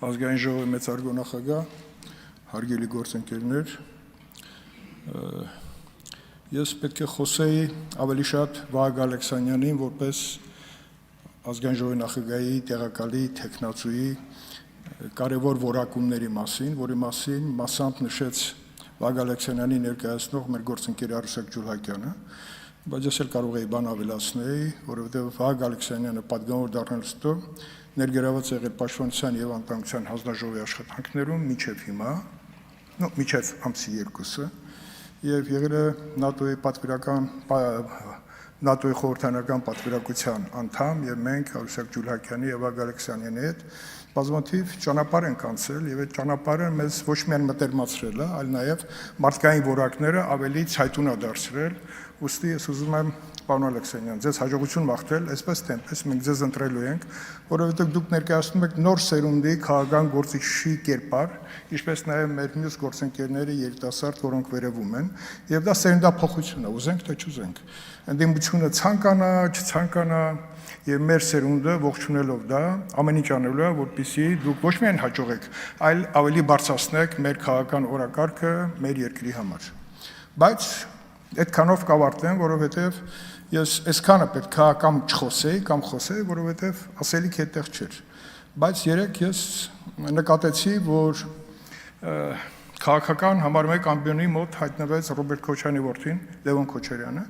Ազգային ժողովի մեծարգո նախագահ, հարգելի գործընկերներ, ես պետք է խոսեի ավելի շատ Վահագն Ալեքսանյանին, որպես ազգային ժողովի նախագահի տեղակալի թեկնածուի կարևոր որակումների մասին, որի մասին մասամբ նշեց Վահագն Ալեքսանյանի ներկայացնող մեր գործընկեր Արուսակ Ջուլհակյանը, բայց ես էլ կարող էի բան ավելացնել, որովհետև Վահագն Ալեքսանյանը պատգամավոր դառնալուց հետո ներգրաված եղել Պաշտպանության եւ Անվտանգության հանձնաժողովի աշխատանքներում մինչեւ հիմա, մինչեւ ամսի 2-ը, եւ եղել է ՆԱՏՕ-ի խորհրդարանական պատվիրակության անդամ, եւ մենք Արուսակ Ջուլհակյանի եւ Վահագն Ալեքսանյանի հետ բազմաթիվ ճանապարհ ենք անցել եւ այդ ճանապարհը մեզ ոչ միայն մտերմացրել է, այլ նաեւ մարդկային որակները ավելի ցայտունա դարձրել։ Ուստի ես ուզում եմ, պարոն Ալեքսանյան, ձեզ հաջողություն մաղթել, այսպես թե այնպես մենք ձեզ ընտրելու ենք, որովհետև դուք ներկայացնում եք նոր սերունդի քաղաքական գործիչի կերպար, ինչպես նաև մեր մյուս գործընկերները երիտասարդ, որոնք վերևում են, եւ դա սերնդափոխություն է, ուզենք թե չուզենք։ Ընդդիմությունը ցանկանա, չցանկանա, եւ մեր սերունդը ողջունելով դա ամեն ինչ անելու է, որպեսզի դուք ոչ միայն հաջողեք, այլ ավելի բարձրացնեք մեր քաղաքական օրակարգը մեր երկրի համար։ Բայց այդքանով կավարտեմ, որովհետև ես այսքանը պետք է կամ չխոսեի, կամ խոսեի, որովհետև ասելիք այդտեղ չէր։ Բայց երեք ես նկատեցի, որ քաղաքական համար մեկ ամբիոնի մոտ հայտնվեց Ռոբերտ Քոչարյանի որդին, Լևոն Քոչարյանը,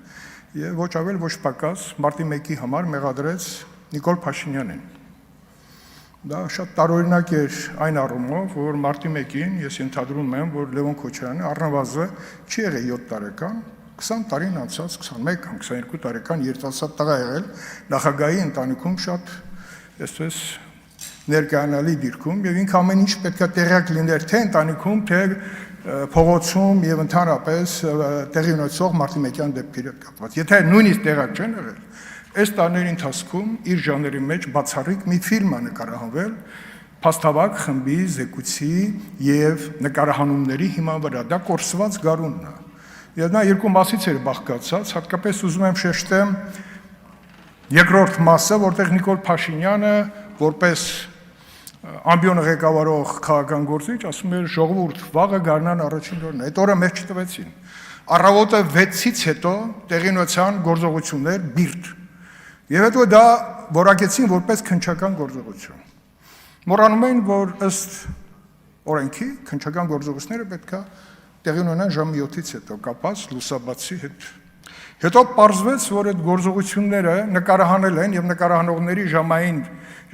եւ ոչ ավել ոչ պակաս մարտի 1-ի համար մեղադրեց Նիկոլ Փաշինյանին։ Դա շատ տարօրինակ էր այն առումով, որ մարտի 1-ին ես ենթադրում եմ, որ Լևոն Քոչարյանը առնվազն չի եղել 7 տարեկան, 20 տարին անցած, 21 կամ 22 տարեկան երիտասարդ տղա եղել նախագահի ընտանիքում շատ այսպես ներկայանալի դիրքում եւ ինքը ամեն ինչ պետք է տեղյակ լիներ թե ընտանիքում, թե փողոցում եւ ընդհանրապես տեղի ունեցող մարտի 1-յան դեպքերի հետ կապված։ Եթե նույնիսկ տեղյակ չեն եղել, այս տարիների ընթացքում իր ժանրի մեջ բացառիկ մի ֆիլմ է նկարահանվել Փաստավակ խմբի զեկույցի եւ նկարահանումների հիման վրա։ Դա կորսված գարունն է։ Եվ նա երկու մասից էր բաղկացած, հատկապես ուզում եմ շեշտեմ երկրորդ մասը, որտեղ Նիկոլ Փաշինյանը որպես ամբիոնը ղեկավարող քաղաքական գործիչ ասում էր ժողովուրդ վաղը գարնան առաջին օրն է։ Այդ օրը մեզ չտվեցին։ Առավոտը 6-ից հետո տեղի ունեցան գործողություններ բիրտ։ Եվ հետո դա որակեցին որպես քննչական գործողություն։ Մոռանում են, որ ըստ օրենքի քննչական գործողությունները պետք է տեղի ունենան ժամը 7-ից հետո կապած լուսաբացի հետ։ Հետո պարզվեց, որ այդ գործողությունները նկարահանել են եւ նկարահանողների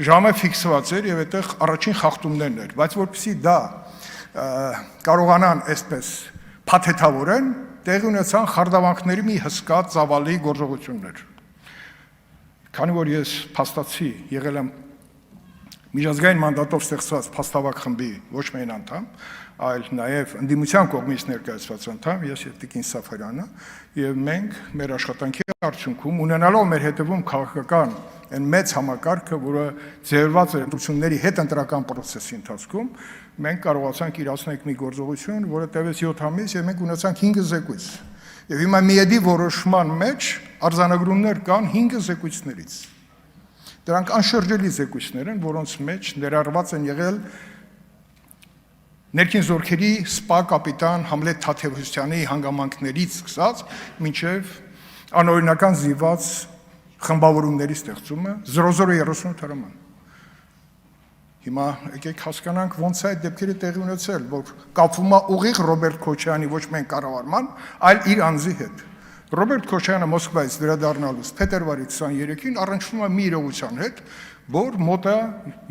ժամը ֆիքսված էր եւ այդտեղ առաջին խախտումներն էր, բայց որպեսզի դա կարողանան այսպես փաթեթավորեն, տեղի ունեցան խարդավանքների մի հսկա ծավալի գործողություններ։ Քանի որ ես փաստացի եղել եմ միջազգային մանդատով ստեղծված Փաստավակ խմբի ոչ միայն անդամ, այլ նաև ընդդիմության կողմից ներկայացված անդամ, ես եւ Տիկին Սաֆարյանը, եւ մենք մեր աշխատանքի արդյունքում ունենալով մեր հետևում քաղաքական այն մեծ համակարգը, որը ձևավորված է ընտրությունների հետ ընտրական process-ի ընթացքում, մենք կարողացանք իրացնել մի գործողություն, որը տևեց 7 ամիս եւ մենք ունեցանք 5 զեկույց։ Եվ հիմա միեդի որոշման մեջ արձանագրումներ կան 5 զեկույցներից։ Դրանք անշրջելի զեկույցներ են, որոնց մեջ ներառված են եղել ներքին զորքերի սպա կապիտան Համլետ Թադևոսյանի հանգամանքներից սկսած մինչև անօրինական զինված խմբավորումների ստեղծումը 0038 հրաման։ Հիմա եկեք հասկանանք ոնց է այդ դեպքերը տեղի ունեցել, որ կապվում է ուղիղ Ռոբերտ Քոչարյանի ոչ միայն կառավարման, այլ իր անձի հետ։ Ռոբերտ Քոչարյանը Մոսկվայից վերադառնալուց փետրվարի 23-ին առնչվում է մի իրողության հետ, որ մոտ է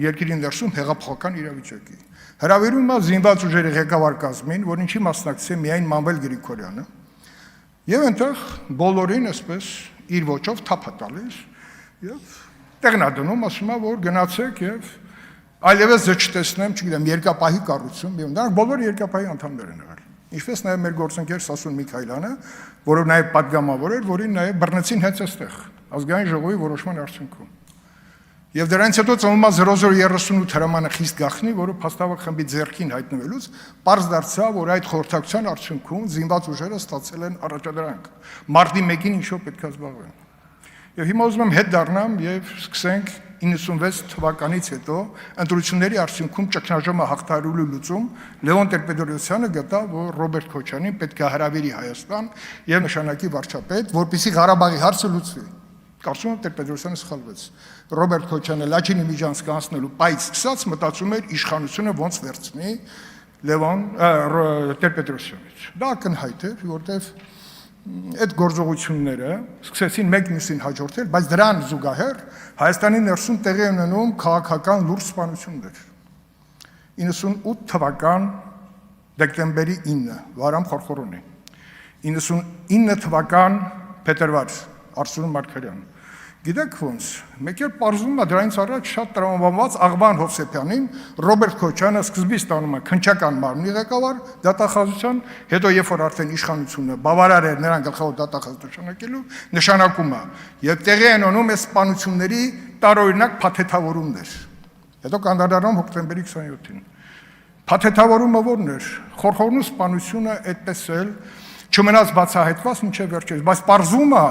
երկրի ներսում հեղափոխական իրավիճակի։ Հրավիրում է զինված ուժերի ղեկավար կազմին, որ ինչի մասնակցի միայն Մանվել Գրիգորյանը, եւ այնտեղ բոլորին այսպես իր ոճով թափ է տալիս եւ տեղնադնում ասում է, որ գնացեք եւ այլևս ձեզ չտեսնեմ, չգիտեմ, երկապահի կառույցում, եւ նրանք բոլորը երկապահի անդամներ են եղել։ Ինչպես նաև մեր գործընկեր Սասուն Միքայելյանը, որը նաև պատգամավոր էր, որին նաև բռնեցին հենց այստեղ, ազգային ժողովի որոշման արդյունքում։ Եվ դրանից հետո ծնվում է 0038 հրամանը խիստ գաղտնի, որը Փաստավակ խմբի ձեռքին հայտնվելուց պարզ դարձավ, որ այդ խորհրդակցության արդյունքում զինված ուժերը ստացել են առաջադրանք։ Մարտի 1-ին ինչով պետք է զբաղվեն։ Եվ հիմա ուզում եմ հետ դառնամ եւ սկսենք 96 թվականից հետո ընտրությունների արդյունքում ճգնաժամը հաղթահարելու լուծում Լևոն Տեր-Պետրոսյանը գտավ, որ Ռոբերտ Քոչարյանին պետք է հրավիրի Հայաստան եւ նշանակի վարչապետ, որպեսզի Ղարաբաղի հարցը լուծվի։ Կարծում եմ Տեր-Պետրոսյանը սխալվեց։ Ռոբերտ Քոչարյանը Լաչինի միջանցք անցնելու պայծ սկսած մտածում էր իշխանությունը ոնց վերցնի Լևոն Տեր-Պետրոսյանից։ Դա ակնհայտ էր, որտեղ այդ գործողությունները սկսեցին մեկ մյուսին հաջորդել, բայց դրան զուգահեռ Հայաստանի ներսում տեղի ունենում քաղաքական լուրջ սպանություններ։ 98 թվական դեկտեմբերի 9 Վարամ Խորխորոնի, 99 թվական փետրվար Արսուն Մարգարյան։ Գիտեք ոնց, մեկ էլ պարզվում է դրանից առաջ շատ տրամաբանված Աղբան Հովսեփյանին Ռոբերտ Քոչարյանը սկզբից տանում է քննչական մարմնի ղեկավար դատախազության, հետո երբ որ արդեն իշխանությունը բավարար է նրան գլխավոր դատախազ նշանակում է եւ տեղի են ունենում այս սպանությունների տարօրինակ փաթեթավորումներ։ Հետո կանդրադառնում հոկտեմբերի 27-ին։ Փաթեթավորումը ո՞րն էր։ Խորխորոնու սպանությունը այդպես էլ չմնաց բացահայտված մինչև վերջերս, բայց պարզվում է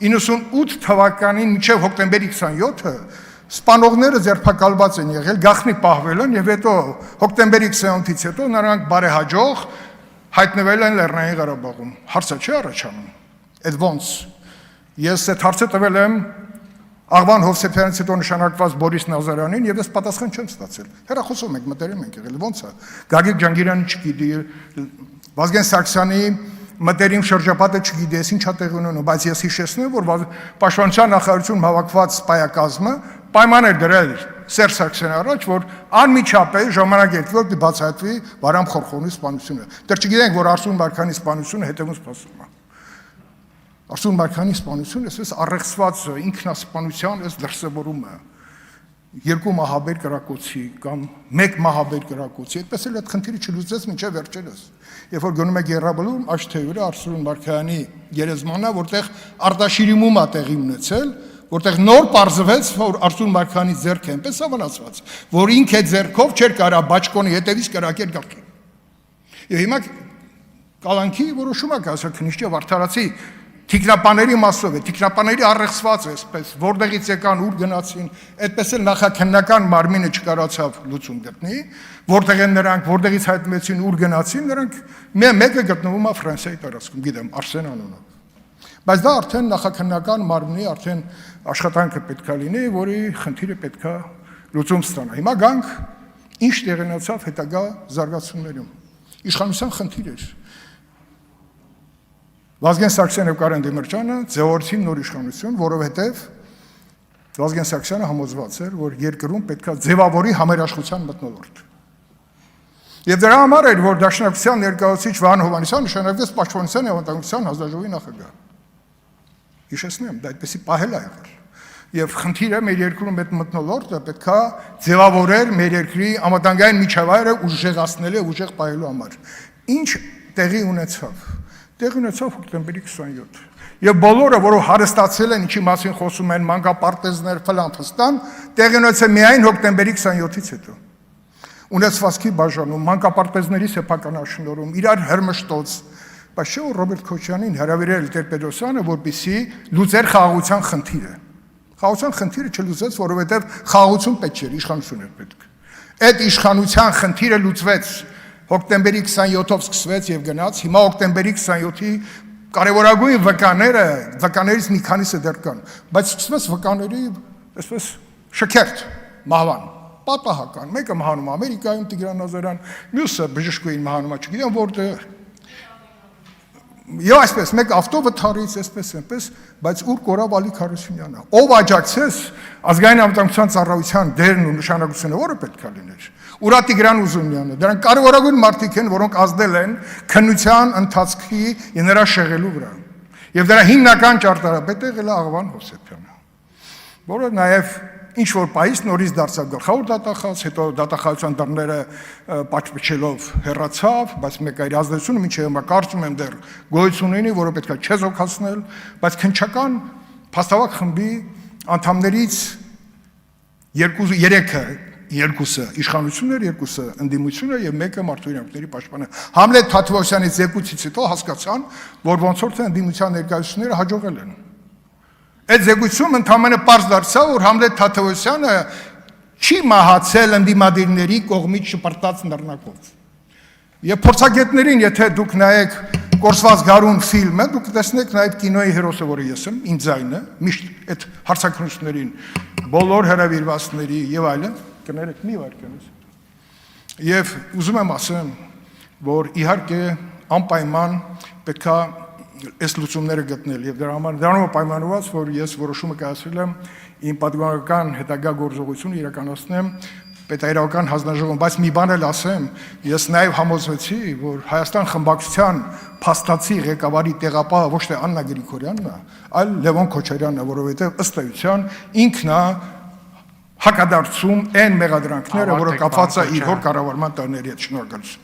98 թվականին մինչև հոկտեմբերի 27-ը սպանողները ձերբակալված են եղել, գաղտնի պահվել են եւ հետո հոկտեմբերի 28-ից հետո նրանք բարեհաջող հայտնվել են Լեռնային Ղարաբաղում։ Հարցը չի առաջանում։ Այդ ոնց։ Ես այդ հարցը տվել եմ Աղբան Հովսեփյանից հետո նշանակված Բորիս Նազարյանին եւ ես պատասխան չեմ ստացել։ Հեռախոսով մենք մտերիմ ենք եղել, ոնց է։ Գագիկ Ջանգիրյանը չգիտի, Վազգեն Սարգսյանի մտերիմ շրջապատը չգիտես ինչա տեղ ունենում, բայց ես հիշեցնում եմ, որ Պաշտպանության նախարարությունում հավաքված սպայակազմը պայման էր դրել Սերժ Սարգսյանի առաջ, որ անմիջապես ժամանակ երկրորդ բացահայտվի Վարամ Խորխորոնի սպանությունը։ Դեռ չգիտենք, որ Արսուն Մարգարյանի սպանությունը հետևում սպասում է։ Արսուն Մարգարյանի սպանությունը այսպես առեղծված ինքնասպանության այս դրսևորումը երկու մահաբեր կրակոցի կամ մեկ մահաբեր կրակոցի, այդպես էլ այդ խնդիրը չլուծեց մինչև վերջերս։ Երբ որ գնում եք Եռաբլում, Աշթեյուրը Արսուն Մարգարյանի գերեզմանա, որտեղ Արտաշիրիմում է տեղի ունեցել, որտեղ նոր պարզվեց, որ Արսուն Մարգարյանի ձեռքը այնպես ավանացված, որ ինքը այդ ձեռքով չէր կարա բաճկոնի հետևից կրակել գալքին։ Եվ հիմա կալանքի որոշում է կասել քննիչը վարդարացի Թիկնապաների մասով է, թիկնապաների առեղծված է, այսպես, որտեղից եկան, ուր գնացին, այդպես էլ նախաքննական մարմինը չկարողացավ լուծում գտնի, որտեղ են նրանք, որտեղից հայտնվեցին, ուր գնացին, նրանք մեկը գտնվում է Ֆրանսիայի տարածքում, գիտեմ, Արսեն անունով։ Բայց դա արդեն նախաքննական մարմնի արդեն աշխատանքը պետք է լինի, որի խնդիրը պետք է լուծում ստանա։ Հիմա գանք ինչ տեղի ունեցավ հետագա զարգացումներում։ Իշխանության խնդիր էր։ Վազգեն Սարգսյանը եւ Կարեն Դեմիրճյանը ձևավորեցին նոր իշխանություն, որովհետեւ Վազգեն Սարգսյանը համոզված էր, որ երկրում պետքա ձևավորի համերաշխության մթնոլորտ։ Եվ դրա համար էր, որ Դաշնակցության ներկայացուցիչ Վահան Հովհաննիսյանը նշանակվեց Պաշտպանության եւ Անվտանգության հանձնաժողովի նախագահ։ Հիշեցնեմ, դա այդպեսի պահել է եղել։ Եվ խնդիրը մեր երկրում այդ մթնոլորտը պետքա ձևավորել մեր երկրի անվտանգային միջավայրը ուժեղացնելու, ուժեղ պահելու համար։ Ինչ տեղի ունեցավ։ Տեղի ունեցավ հոկտեմբերի 27։ Եվ բոլորը, որով հարստացել են, ինչի մասին խոսում են մանկապարտեզներ, ֆլան-ֆստան, տեղի ունեցավ միայն հոկտեմբերի 27-ից հետո։ Ունեցվածքի բաժանում, մանկապարտեզների սեփականաշնորհում, իրար հրմշտոց, բայց չէ՞ որ Ռոբերտ Քոչարյանին հրավիրել Տեր-Պետրոսյանը, որպեսզի լուծեր խաղաղության խնդիրը։ Խաղաղության խնդիրը չլուծեց, որովհետև խաղաղություն պետք չէր, իշխանություն էր պետք։ Այդ իշխանության խնդիրը լուծվեց հոկտեմբերի 27-ով սկսվեց եւ գնաց, հիմա հոկտեմբերի 27-ի կարևորագույն վկաներից մի քանիսը դեռ կան, բայց սկսվեց վկաների այսպես շքերթ մահվան, պատահական, մեկը մահանում Ամերիկայում Տիգրան Նազարյան, մյուսը բժշկուհին մահանում է, չգիտեմ որտեղ։ Եվ այսպես, մեկ ավտովթարից, այսպես, բայց ուր կորավ Ալիկ Հարությունյանը, ով աջակցեց ազգային անվտանգության ծառայության դերն ու նշանակությունը, որը պետք է լիներ։ Ուրա Տիգրան Ուզունյանը, դրանք կարևորագույն մարդիկ են, որոնք ազդել են քննության ընթացքի եւ նրա շեղելու վրա։ Եվ դրա հիմնական ճարտարապետը եղել է Աղվան Հովսեփյանը, որը նաեւ ինչ որ պայից նորից դարձավ գլխավոր դատախազ, հետո դատախազության դռները պատճվելով հեռացավ, բայց մեկ այլ ազդեցությունը մինչև հիմա կարծում եմ դեռ գոյություն ունի, որը պետք է չեզոքացնել, բայց քննչական փաստավակ խմբի անդամներից երկուսը իշխանություններ, երկուսը ընդդիմությունը եւ մեկը մարդու իրավունքների պաշտպանը։ Համլետ Թաթևոսյանի զեկույցից հետո հասկացան, որ ոնց որ թե ընդդիմության ներկայացուցիչները հաջողել են։ Այդ զեկույցում ընդհանրապես պարզ դարձավ, որ Համլետ Թադևոսյանը չի մահացել ընդդիմադիրների կողմից շպրտած նռնակով։ Եվ փորձագետներին, եթե դուք նայեք Կորսված գարուն ֆիլմը, դուք տեսնեք նաև կինոյի հերոսը, որը ես եմ, իմ ձայնը, միշտ այդ հարցաքննություններին, բոլոր հրավիրվածների եւ այլն, կներեք մի վարքանից։ Եվ ուզում եմ ասեմ, որ իհարկե անպայման պետքա այս լուծումները գտնել եւ դրանով պայմանավորված, որ ես որոշումը կայացրել եմ իմ պատգամական հետագա գործողությունը իրականացնեմ պետայրական հանձնաժողովում, բայց մի բան էլ ասեմ, ես նաև համոզվեցի, որ Հայաստան խմբակցության փաստացի ղեկավարի տեղապահը ոչ թե Աննա Գրիգորյանն է, այլ Լևոն Քոչարյանն է, որովհետև ըստ էության ինքն է հակադարձում այն մեղադրանքները, որը կապված է իր հոր կառավարման տարիների հետ։ Շնորհակալություն։